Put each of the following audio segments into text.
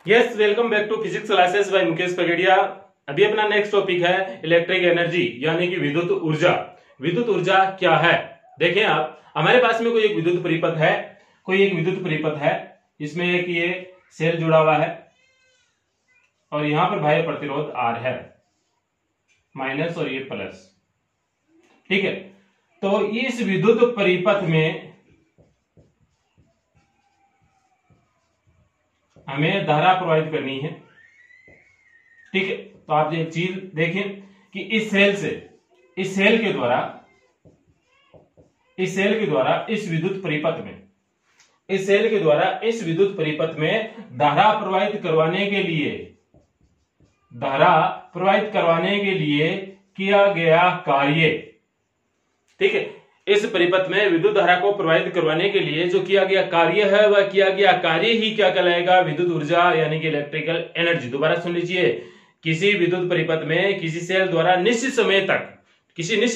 Yes, welcome back to physics classes by Mukesh Pagadiya. अभी अपना next topic है इलेक्ट्रिक एनर्जी यानी कि विद्युत ऊर्जा। विद्युत ऊर्जा क्या है? देखें आप, हमारे पास में कोई एक विद्युत परिपथ है, इसमें एक ये सेल जुड़ा हुआ है और यहां पर बाह्य प्रतिरोध R है, माइनस और ये प्लस। ठीक है, तो इस विद्युत परिपथ में हमें धारा प्रवाहित करनी है। ठीक है, तो आप एक चीज देखें कि इस सेल के द्वारा इस विद्युत परिपथ में धारा प्रवाहित करवाने के लिए किया गया कार्य। ठीक है, इस परिपथ में विद्युत धारा को प्रवाहित करवाने के लिए जो किया गया कार्य है, वह किया गया कार्य ही क्या कहलाएगा? विद्युत ऊर्जा यानी कि इलेक्ट्रिकल एनर्जी। दोबारा सुन लीजिए, किसी विद्युत परिपथ में किसी सेल द्वारा निश्चित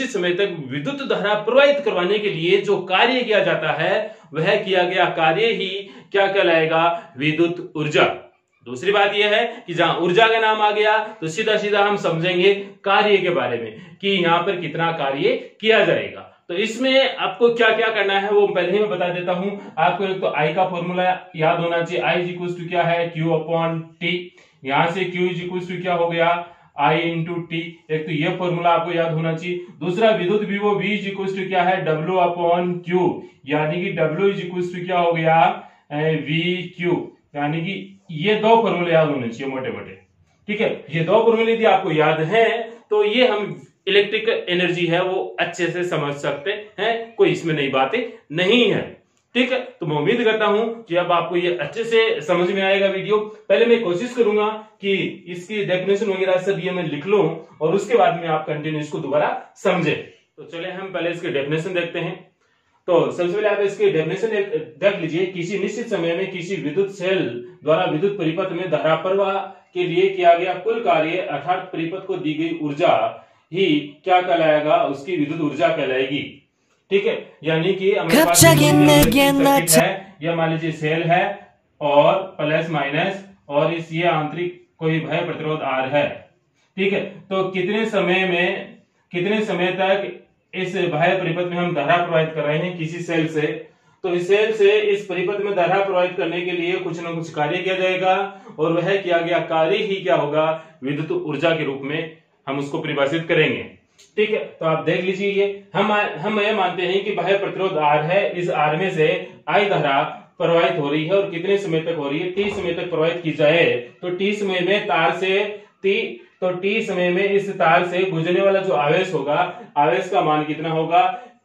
समय तक विद्युत धारा प्रवाहित करवाने के लिए जो कार्य किया जाता है, वह किया गया कार्य ही क्या कहलाएगा? विद्युत ऊर्जा। दूसरी बात यह है कि जहां ऊर्जा का नाम आ गया तो सीधा सीधा हम समझेंगे कार्य के बारे में कि यहां पर कितना कार्य किया जाएगा। तो इसमें आपको क्या क्या करना है वो पहले ही मैं बता देता हूं आपको। एक तो आई का फॉर्मूला याद होना चाहिए। आई इज इक्वल टू क्या है? Q upon T. यहां से Q इज इक्वल टू क्या हो गया? I into T. एक तो ये फॉर्मूला आपको याद होना चाहिए। दूसरा विद्युत विभव V इज इक्वल टू क्या है? W अपॉन Q, यानी कि W इज इक्वल टू क्या हो गया? VQ। यानी कि ये दो फॉर्मूले याद होने चाहिए मोटे मोटे। ठीक है, ये दो फॉर्मूले यदि आपको याद है तो ये हम इलेक्ट्रिक एनर्जी है वो अच्छे से समझ सकते हैं, कोई इसमें नई बातें नहीं है। ठीक है, तो मैं उम्मीद करता हूं कि अब आपको ये अच्छे से समझ में आएगा वीडियो। पहले मैं कोशिश करूंगा कि इसकी डेफिनेशन वगैरह सब ये मैं लिख लूं और उसके बाद में आप कंटिन्यू इसको दोबारा समझे। तो चले हम पहले इसकी डेफिनेशन देखते हैं। तो सबसे पहले आप इसकी डेफिनेशन देख लीजिए। किसी निश्चित समय में किसी विद्युत सेल द्वारा विद्युत परिपथ में धारा प्रवाह के लिए किया गया कुल कार्य अर्थात परिपथ को दी गई ऊर्जा ही क्या कहलाएगा? उसकी विद्युत ऊर्जा कहलाएगी। ठीक है, यानी कि हमारे पास सर्किट है, यह मान लीजिए सेल है और प्लस माइनस और इस ये आंतरिक कोई बाह्य प्रतिरोध R है। ठीक है, तो कितने समय तक इस बाह्य परिपथ में हम धारा प्रवाहित कर रहे हैं किसी सेल से, तो इस सेल से इस परिपथ में धारा प्रवाहित करने के लिए कुछ ना कुछ कार्य किया जाएगा और वह किया गया कार्य ही क्या होगा? विद्युत ऊर्जा के रूप में हम उसको परिभाषित करेंगे। ठीक है, तो आप देख लीजिए ये हम ये मानते हैं कि बाह्य प्रतिरोध R है, इस R में से I धारा प्रवाहित हो रही है और कितने समय तक हो रही है? T समय तक प्रवाहित की जाए तो T समय में इस तार से गुजरने वाला जो आवेश होगा, आवेश का मान कितना होगा?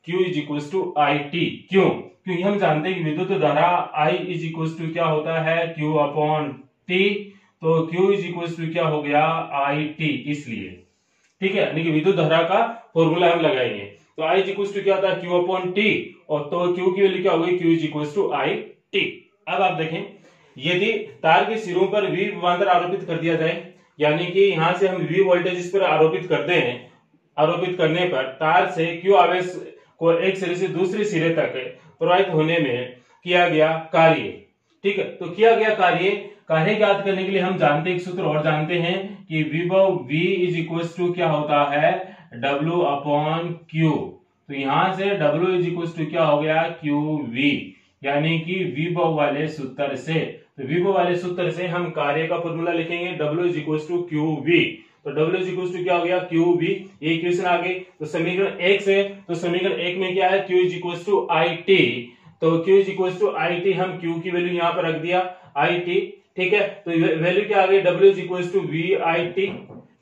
Q is equal to IT। क्यों? क्योंकि हम जानते हैं कि विद्युत धारा I इज इक्वल टू क्या होता है? Q upon T। तो Q इज इक्वल टू क्या हो गया? IT। इसलिए ठीक है, यानी कि विद्युत धारा का फॉर्मूला हम लगाएंगे तो I इज इक्वल टू क्या होता है? Q upon T। और तो Q की वैल्यू क्या होगी? Q is equal to IT। अब आप देखें, यदि तार के सिरों पर V विभवांतर आरोपित कर दिया जाए, यानी कि यहां से हम V वोल्टेज इस पर आरोपित करते हैं, आरोपित करने पर तार से Q आवेश को एक सिरे से दूसरे सिरे तक प्रवाहित होने में किया गया कार्य। ठीक है, तो किया गया कार्य ज्ञात करने के लिए हम जानते हैं एक सूत्र और जानते हैं कि विभव V इज इक्वल टू क्या होता है? W upon Q। तो यहां से W इज इक्वल टू क्या हो गया? QV, यानी कि विभव वाले सूत्र से। तो विभव वाले सूत्र से हम कार्य का फॉर्मूला लिखेंगे W is equal to QV। तो W इज इक्वल टू क्या हो गया? QV। ये इक्वेशन आ गई। तो समीकरण 1 में क्या है? Q is equal to IT। तो Q is equal to IT, हम Q की वैल्यू यहां पर रख दिया IT। ठीक है, तो वैल्यू क्या आ गई? W is equal to VIT।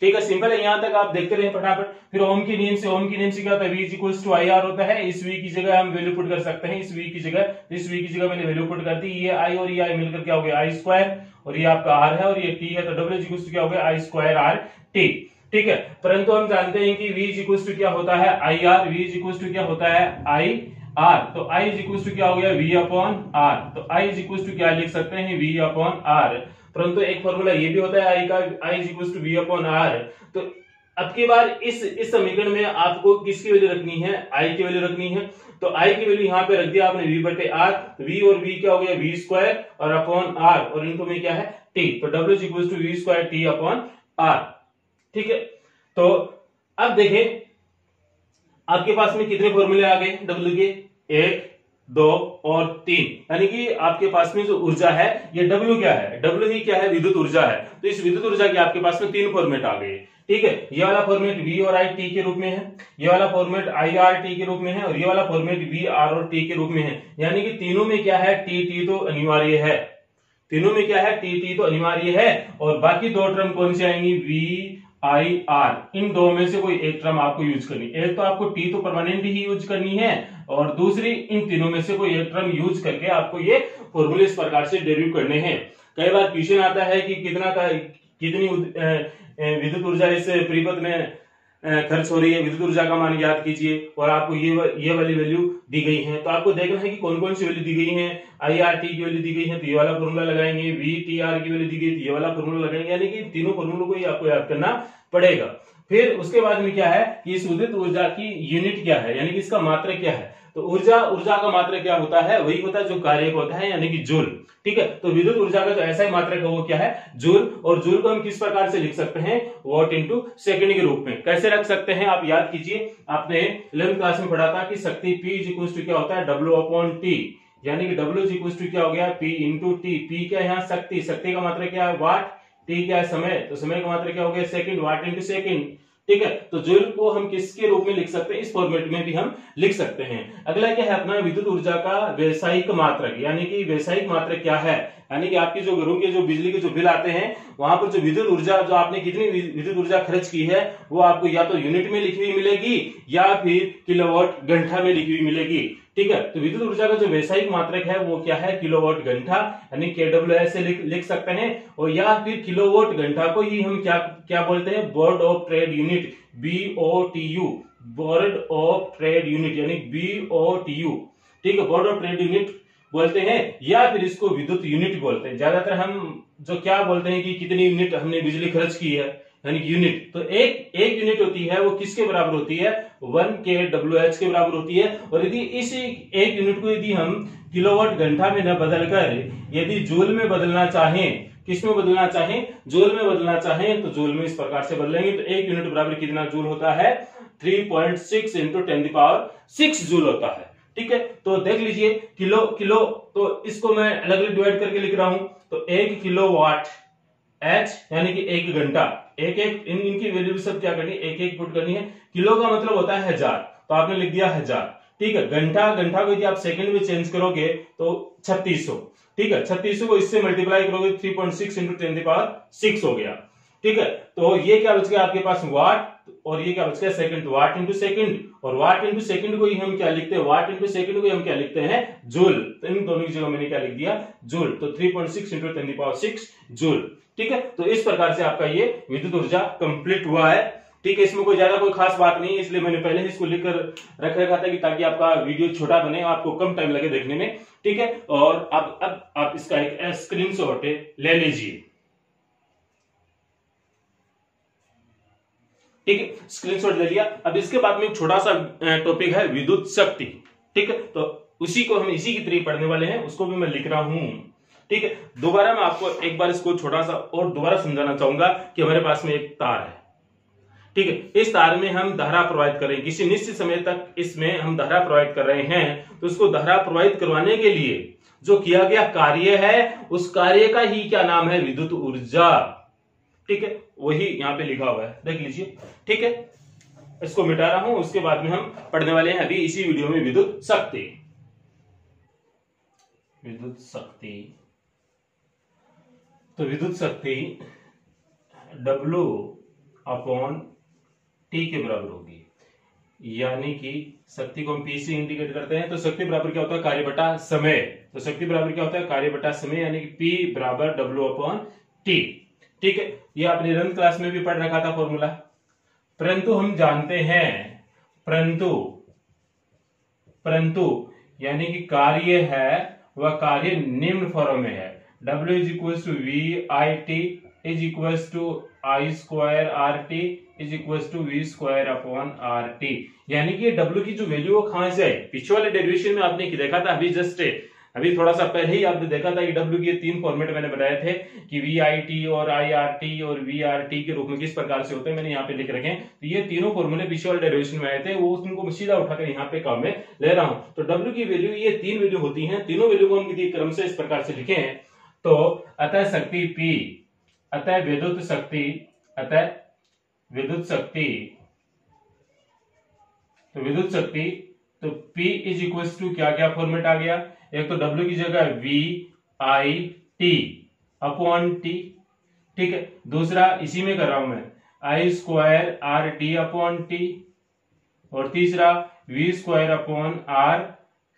ठीक है, सिंपल है, यहां तक आप देखते रहे फटाफट। फिर ओम की नियम से क्या होता है? V is equal to IR होता है। इस V की जगह हम वैल्यू पुट कर सकते हैं, इस V की जगह मैंने वैल्यू पुट कर दी। ये I और ये I मिलकर क्या हो गया? I स्क्वायर, और ये आपका R है और ये T है, तो W इज इक्वल टू क्या हो गया? I square RT। ठीक है, परंतु हम जानते हैं कि V इज इक्वल टू क्या होता है? IR। V is equal to क्या होता है? IR। तो I इज इक्वल टू क्या हो गया? V upon R। तो I इज इक्वल टू क्या लिख सकते हैं? V upon R। परंतु एक फॉर्मूला ये भी होता है I का, I is equal to V upon R। तो अब की बार इस समीकरण में आपको किसकी वैल्यू रखनी है, आई की वैल्यू रखनी है। तो आई की वैल्यू यहाँ पे रख दिया आपने v बटे आर, v और v क्या हो गया v स्क्वायर और अपॉन आर, और इनको में क्या है t, तो w is equal to v square t upon R. ठीक है, तो अब देखें आपके पास में कितने फॉर्मूले आ गए w के, 1 2 और 3, यानी कि आपके पास में जो ऊर्जा है ये w क्या है, w ही क्या है, विद्युत ऊर्जा है। तो इस विद्युत ऊर्जा के आपके पास में 3 फॉर्मेट आ गए। ठीक है, ये वाला फॉर्मेट v और i t के रूप में है, ये वाला फॉर्मेट i r t के रूप में है, और ये वाला फॉर्मेट v r और t के रूप में है। यानी कि तीनों में क्या है, t t तो अनिवार्य है, तीनों में क्या है, t t तो अनिवार्य है। और बाकी दो टर्म कौन सी आएंगी, v i r, इन दो में से कोई एक टर्म आपको यूज करनी, एक तो आपको t तो परमानेंट ही यूज करनी है, और दूसरी इन तीनों में से कोई एक टर्म यूज करके आपको ये फॉर्मूले इस प्रकार से डेरिव करने हैं। कई बार क्वेश्चन आता है कि कितनी विद्युत ऊर्जा इस परिपथ में खर्च हो रही है, विद्युत ऊर्जा का मान ज्ञात कीजिए, और आपको ये वाली वैल्यू दी गई है। तो आपको देखना है कि कौन कौन सी वैल्यू दी गई है, आई आर टी की वैल्यू दी गई है तो ये वाला फॉर्मूला लगाएंगे, वी टी आर की वैल्यू दी गई तो ये वाला फॉर्मूला लगाएंगे, यानी कि तीनों फॉर्मूलों को ही आपको याद करना पड़ेगा। फिर उसके बाद में क्या है कि इस विद्युत ऊर्जा की यूनिट क्या है, यानी कि इसका मात्रक क्या है। तो ऊर्जा का मात्रक क्या होता है, वही होता है जो कार्य होता है, यानी कि जूल। ठीक है, तो विद्युत ऊर्जा का जो ऐसा ही मात्रक है वो क्या है, जूल। और जूल को हम किस प्रकार से लिख सकते हैं, वॉट इनटू सेकंड के रूप में। कैसे रख सकते हैं आप याद कीजिए, आपने 11th क्लास में पढ़ा था कि शक्ति P इज इक्वल टू क्या होता है, W अपॉन T, यानी कि W इज इक्वल टू क्या हो गया, P इंटू T। P क्या है यहाँ, शक्ति का मात्रक क्या है, वाट, T क्या है समय, तो समय का मात्रक क्या हो गया, सेकंड, वाट इंटू सेकंड। ठीक है, तो जूल को हम किसके रूप में लिख सकते हैं, इस फॉर्मेट में भी हम लिख सकते हैं। अगला क्या है अपना विद्युत ऊर्जा का व्यवसायिक मात्रक, यानी कि व्यवसायिक मात्रक क्या है, यानी कि आपकी जो घरों के जो बिजली के जो बिल आते हैं वहां पर जो विद्युत ऊर्जा, जो आपने कितनी विद्युत ऊर्जा खर्च की है वो आपको या तो यूनिट में लिखी हुई मिलेगी या फिर किलोवाट घंटा में लिखी हुई मिलेगी। ठीक है, तो विद्युत ऊर्जा का जो व्यवसायिक मात्रक है वो क्या है, किलोवाट घंटा, यानी kWh से लिख सकते हैं, और या फिर किलोवाट घंटा को ही हम क्या बोलते हैं, board of trade unit, BOTU, board of trade unit यानी BOTU। ठीक है, बोर्ड ऑफ ट्रेड यूनिट बोलते हैं, या फिर इसको विद्युत यूनिट बोलते हैं। ज्यादातर हम जो क्या बोलते हैं कि कितनी यूनिट हमने बिजली खर्च की है, यानी यूनिट। तो एक यूनिट होती है वो किसके बराबर होती है, 1 kWh के बराबर होती है। और यदि इस एक यूनिट को यदि हम किलोवाट घंटा में न बदलकर यदि जूल में बदलना चाहें, किस में बदलना चाहें, जूल में बदलना चाहें, तो जूल में इस प्रकार से बदलेंगे। तो एक यूनिट बराबर कितना जूल होता है, 3.6 इंटू 10⁶ जूल होता है। ठीक है, तो देख लीजिए किलो, तो इसको मैं अलग अलग डिवाइड करके लिख रहा हूं। तो 1 किलोवाट H यानी कि 1 घंटा, एक इनकी वैल्यू सब क्या करनी है, एक पुट करनी है। किलो का मतलब होता है 1000, तो आपने लिख दिया 1000। ठीक है, घंटा को यदि आप सेकंड में चेंज करोगे तो 3600। ठीक है, 3600 को इससे मल्टीप्लाई करोगे 3.6 इंटू 10⁶ हो गया। ठीक है, तो ये क्या बच गया आपके पास, वाट, और ये क्या बच गया, सेकंड, वाट इंटू सेकंड। और वाट इंटू सेकंड को ही हम क्या लिखते हैं, वाट इंटू सेकंड को हम क्या लिखते हैं, जूल। तो इन दोनों की जगह मैंने क्या लिख दिया, जूल। तो 3.6 इंटू 10⁶ जूल। ठीक है, तो इस प्रकार से आपका ये विद्युत ऊर्जा कंप्लीट हुआ है। ठीक है, इसमें कोई ज्यादा कोई खास बात नहीं है, इसलिए मैंने पहले ही इसको लिखकर रख रखा था कि ताकि आपका वीडियो छोटा बने, आपको कम टाइम लगे देखने में। ठीक है, और अब आप इसका एक स्क्रीनशॉट ले लीजिए। ठीक है, स्क्रीनशॉट ले लिया। अब इसके बाद में एक छोटा सा टॉपिक है विद्युत शक्ति। ठीक है, तो उसी को हम इसी की तरह पढ़ने वाले हैं, उसको भी मैं लिख रहा हूं। ठीक है, दोबारा मैं आपको एक बार इसको छोटा सा और दोबारा समझाना चाहूंगा कि हमारे पास में एक तार है। ठीक है, इस तार में हम धारा प्रवाहित कर रहे हैं, किसी निश्चित समय तक इसमें हम धारा प्रवाहित कर रहे हैं। तो उसको धारा प्रवाहित करवाने के लिए जो किया गया कार्य है, उस कार्य का ही क्या नाम है, विद्युत ऊर्जा। ठीक है, वही यहां पे लिखा हुआ है, देख लीजिए। ठीक है, इसको मिटा रहा हूं, उसके बाद में हम पढ़ने वाले हैं अभी इसी वीडियो में विद्युत शक्ति। विद्युत शक्ति, तो विद्युत शक्ति W अपॉन T के बराबर होगी, यानी कि शक्ति को हम P से इंडिकेट करते हैं। तो शक्ति बराबर क्या होता है, कार्य बटा समय। तो शक्ति बराबर क्या होता है, कार्य बटा समय, यानी कि P बराबर W अपॉन T। ठीक है, ये आपने 11th क्लास में भी पढ़ रखा था फॉर्मूला। परंतु हम जानते हैं, परंतु यानी कि कार्य है वह कार्य निम्न फॉर्म में है, W is equal to V I T is equal to I square R T is equal to V square upon R T. यानी कि डब्ल्यू की जो वैल्यू वो कहां से है, पीछे वाले डेरिवेशन में आपने देखा था अभी थोड़ा सा पहले ही आपने देखा था कि डब्ल्यू के 3 फॉर्मेट मैंने बताए थे कि वी आई टी और आई आर टी और वी आर टी के रूप में किस प्रकार से होते हैं, मैंने यहाँ पे लिख रखे हैं। तो ये तीनों फॉर्मूले पीछे वाले डेरिवेशन में आए थे, वो उनको सीधा उठाकर यहाँ पे काम में ले रहा हूं। तो डब्ल्यू की वैल्यू ये 3 वैल्यू होती है, तीनों वैल्यू को हम किसी क्रम से इस प्रकार से लिखे हैं। तो अतः शक्ति P, अतः विद्युत शक्ति, तो विद्युत शक्ति तो P इज इक्वल टू क्या फॉर्मेट आ गया, एक तो W की जगह V I T upon T, ठीक है। दूसरा इसी में कर रहा हूं मैं I square R T upon T, और तीसरा V स्क्वायर अपॉन R,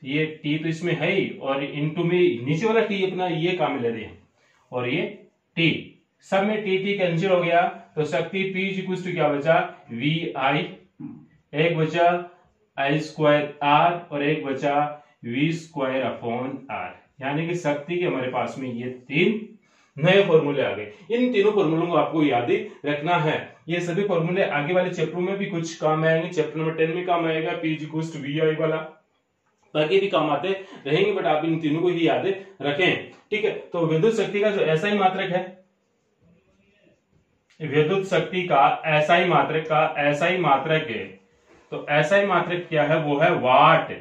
ये T तो इसमें है ही, और इनटू में नीचे वाला T अपना ये काम ले रहे हैं, और ये T सब में T कैंसिल हो गया। तो शक्ति P इज इक्वल टू क्या बचा, V I, एक बचा I स्क्वायर R और एक बचा V स्क्वायर अपॉन R। यानी कि शक्ति के हमारे पास में ये 3 नए फॉर्मूले आ गए। इन तीनों फॉर्मूलों को आपको याद रखना है। ये सभी फॉर्मूले आगे वाले चैप्टर में भी कुछ काम आएंगे, चैप्टर नंबर 10 में काम आएगा P is equal to VI वाला, बाकी भी काम आते रहेंगे, बट आप इन तीनों को ही याद रखें, ठीक है। तो विद्युत शक्ति का जो SI मात्रक है, विद्युत शक्ति का SI मात्रक है, तो SI मात्रक क्या है, वो है वाट,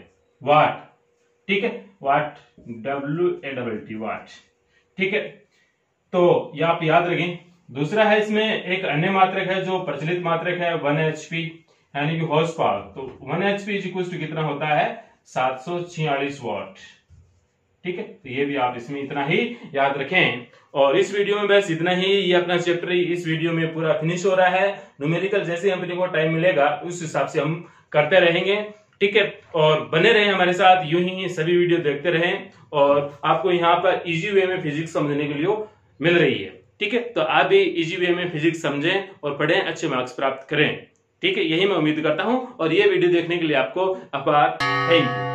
ठीक है, वाट WAT वाट, ठीक है। तो ये आप याद रखें। दूसरा है इसमें एक अन्य मात्रक है जो प्रचलित मात्रक है 1 HP यानी कि हॉर्स पावर। तो 1 HP इज इक्वल टू कितना होता है, 746 वाट, ठीक है। तो ये भी आप इसमें इतना ही याद रखें। और इस वीडियो में बस इतना ही, ये अपना चैप्टर इस वीडियो में पूरा फिनिश हो रहा है। न्यूमेरिकल जैसे अपने को टाइम मिलेगा उस हिसाब से हम करते रहेंगे, ठीक है। और बने रहें हमारे साथ, यूं ही सभी वीडियो देखते रहें, और आपको यहाँ पर इजी वे में फिजिक्स समझने के लिए मिल रही है, ठीक है। तो आप भी इजी वे में फिजिक्स समझें और पढ़ें, अच्छे मार्क्स प्राप्त करें, ठीक है। यही मैं उम्मीद करता हूं, और ये वीडियो देखने के लिए आपको अपार थैंक यू।